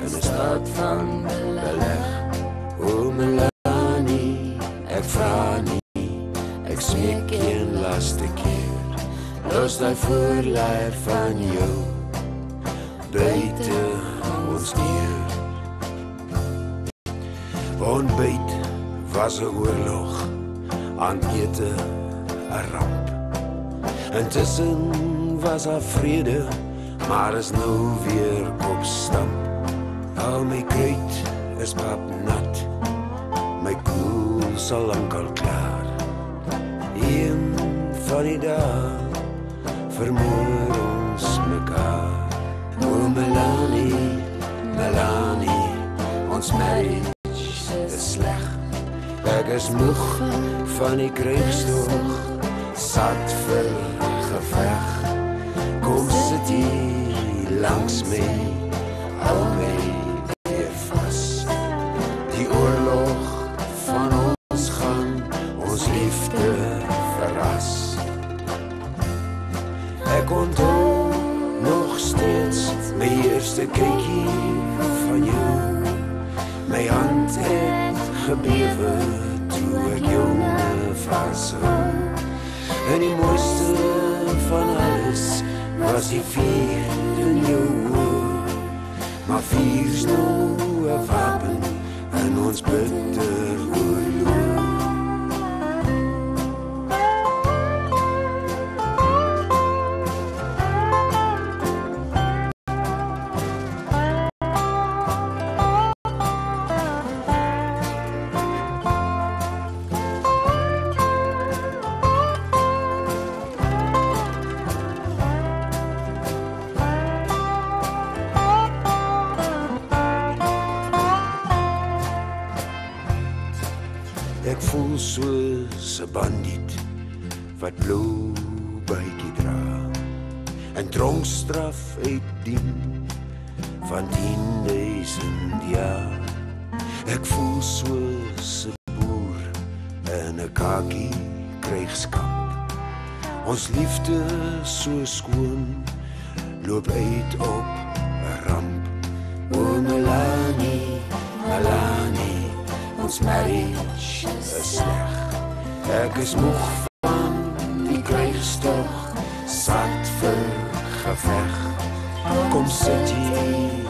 in 'n staat van beleg. O Melanie, ek vra nie, ek smeek een laaste keer. Los daai voorleier van jou buite ons deur. Ontbyt was 'n oorlog, aandete 'n ramp. Intussen was daar vrede, maar is nou weer kopstamp. Al my kruit is papnat, my koel sal lankal klaar. Een van die dae vermoor ons mekaar. O Melanie, Melanie, ons marriage is sleg. Ek is moeg van die kruipstog, sat vir geveg. Kom sit hier langs my, hou my weer vas. Die oorlog van ons gaan ons liefde verras. Ek onthou nog steeds my eerste kykie van jou. My hand het gebewe toe ek jou vashou. En die mooiste van alles was die vuur in jou oor. Maar vuur is nou 'n wapen in ons bitter oorlog. Ek voel soos 'n bandiet wat blou bytjie dra en tronkstraf uitdien van 10.000 jaar. Ek voel soos 'n boer in 'n kakie krygskamp. Ons liefde so skoon loop uit op 'n ramp. O Melanie, Melanie, ons marriage is sleg. Ek is moeg van die krygstog, sat vir geveg. Kom sit hier